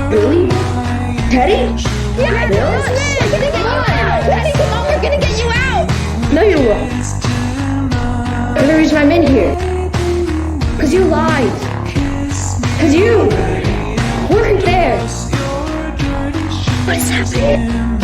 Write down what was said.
Really? Teddy? Yeah, Bill? we're gonna get you out! Teddy, come on, we're gonna get you out! No, you won't. The reason I'm in here. Because you lied. Because you weren't there. What is happening?